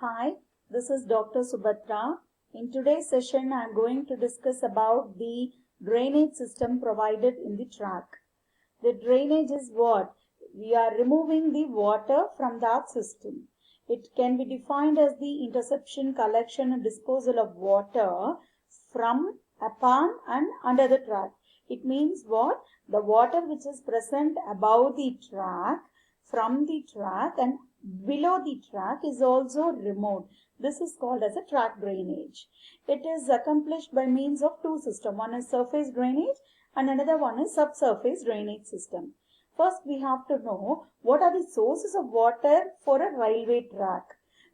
Hi, this is Dr. Subhatra. In today's session, I am going to discuss about the drainage system provided in the track. The drainage is what? We are removing the water from that system. It can be defined as the interception, collection and disposal of water from, upon and under the track. It means what? The water which is present above the track, from the track and below the track is also removed. This is called as a track drainage. It is accomplished by means of two systems. One is surface drainage and another one is subsurface drainage system. First, we have to know what are the sources of water for a railway track.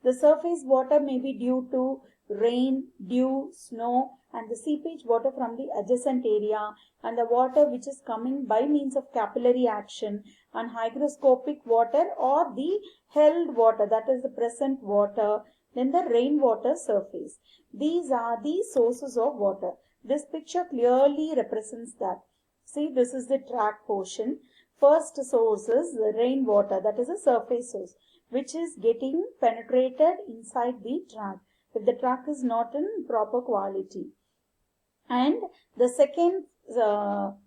The surface water may be due to rain, dew, snow and the seepage water from the adjacent area, and the water which is coming by means of capillary action, and hygroscopic water or the held water, that is the present water, then the rainwater surface. These are the sources of water. This picture clearly represents that. See, this is the track portion. First source is the rainwater, that is a surface source, which is getting penetrated inside the track if the track is not in proper quality. And the second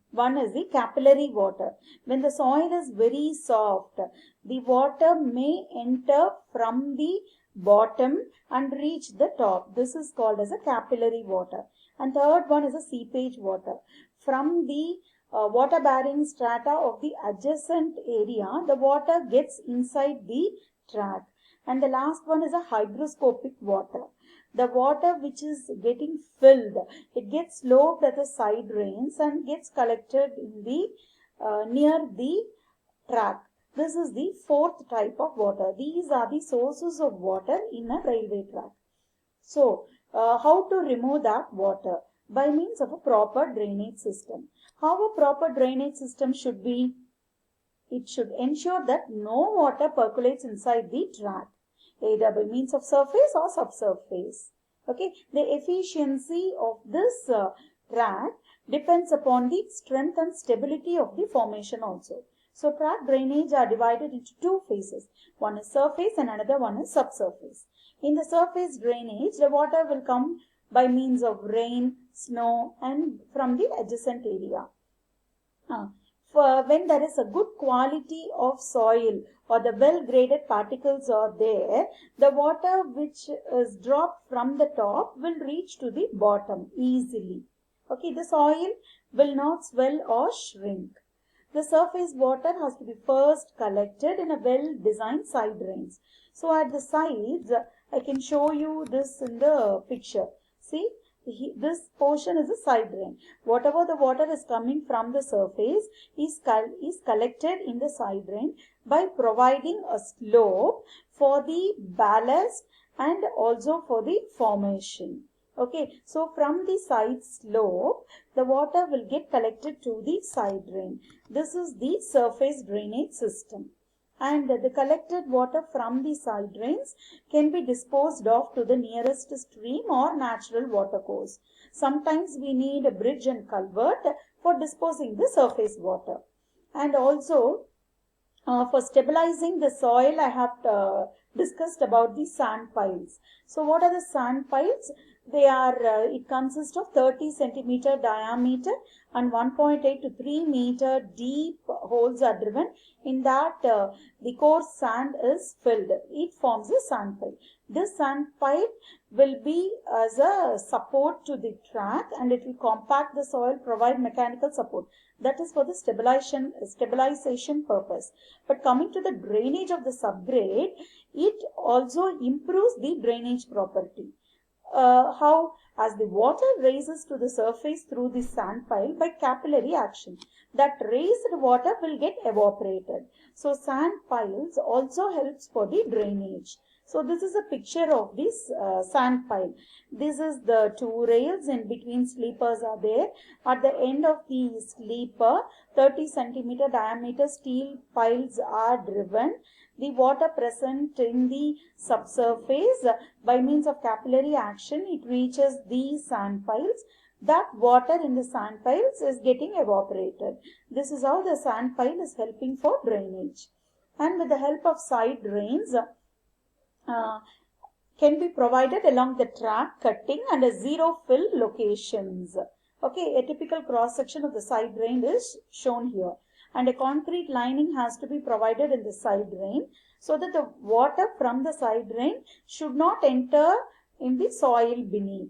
one is the capillary water. When the soil is very soft, the water may enter from the bottom and reach the top. This is called as a capillary water. And third one is a seepage water. From the water bearing strata of the adjacent area, the water gets inside the track. And the last one is a hygroscopic water. The water which is getting filled, it gets sloped at the side drains and gets collected in the near the track. This is the fourth type of water. These are the sources of water in a railway track. So, how to remove that water? By means of a proper drainage system. How a proper drainage system should be? It should ensure that no water percolates inside the track, either by means of surface or subsurface. Okay, the efficiency of this track depends upon the strength and stability of the formation also. So track drainage are divided into two phases. One is surface and another one is subsurface. In the surface drainage, the water will come by means of rain, snow and from the adjacent area. When there is a good quality of soil or the well graded particles are there, the water which is dropped from the top will reach to the bottom easily. Okay, the soil will not swell or shrink. The surface water has to be first collected in a well designed side drains. So at the sides, I can show you this in the picture. See, this portion is a side drain. Whatever the water is coming from the surface is collected in the side drain by providing a slope for the ballast and also for the formation. Okay, so from the side slope, the water will get collected to the side drain. This is the surface drainage system. And the collected water from the side drains can be disposed of to the nearest stream or natural watercourse. Sometimes we need a bridge and culvert for disposing the surface water. And also for stabilizing the soil, I have discussed about the sand piles. So what are the sand piles? They are, it consists of 30 centimeter diameter and 1.8 to 3 meter deep holes are driven. In that, the coarse sand is filled. It forms a sand pile. This sand pile will be as a support to the track and it will compact the soil, provide mechanical support. That is for the stabilization purpose. But coming to the drainage of the subgrade, it also improves the drainage property. How? As the water rises to the surface through the sand pile by capillary action, that raised water will get evaporated. So sand piles also helps for the drainage. So this is a picture of this sand pile. This is the two rails, in between sleepers are there. At the end of the sleeper, 30 centimeter diameter steel piles are driven. The water present in the subsurface, by means of capillary action, it reaches these sand piles. That water in the sand piles is getting evaporated. This is how the sand pile is helping for drainage. And with the help of side drains, can be provided along the track cutting and a zero fill locations. Okay, a typical cross section of the side drain is shown here, and a concrete lining has to be provided in the side drain so that the water from the side drain should not enter in the soil beneath.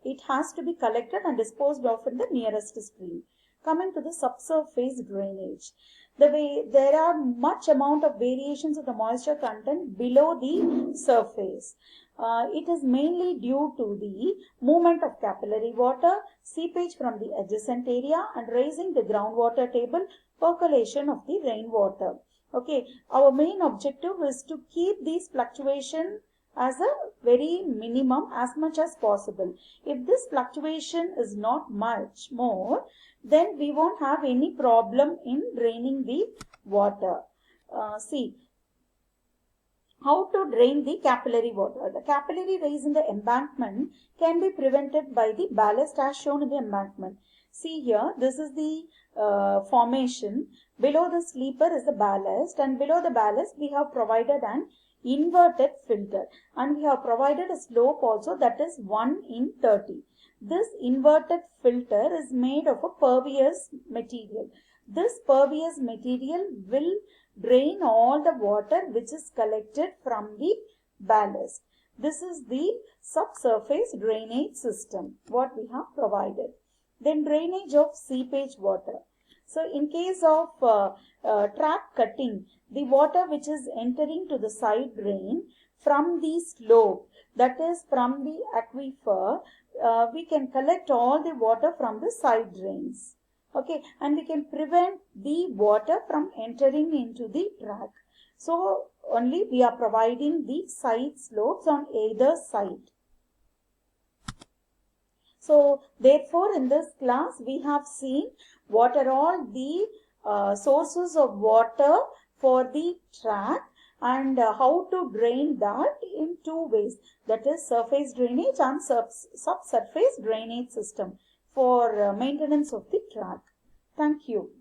It has to be collected and disposed of in the nearest stream. Coming to the subsurface drainage, there are much amount of variations of the moisture content below the surface. It is mainly due to the movement of capillary water, seepage from the adjacent area, and raising the groundwater table, percolation of the rainwater. Okay, our main objective is to keep these fluctuations as a very minimum as much as possible. If this fluctuation is not much more, then we won't have any problem in draining the water. See, how to drain the capillary water. The capillary rise in the embankment can be prevented by the ballast as shown in the embankment. See here, this is the formation. Below the sleeper is the ballast, and below the ballast we have provided an inverted filter, and we have provided a slope also, that is 1:30. This inverted filter is made of a pervious material. This pervious material will drain all the water which is collected from the ballast. This is the subsurface drainage system what we have provided. Then drainage of seepage water. So in case of track cutting, the water which is entering to the side drain from the slope, that is from the aquifer, we can collect all the water from the side drains. Okay, and we can prevent the water from entering into the track. So only we are providing the side slopes on either side. So therefore in this class we have seen what are all the sources of water for the track and how to drain that in two ways, that is surface drainage and subsurface drainage system for maintenance of the track. Thank you.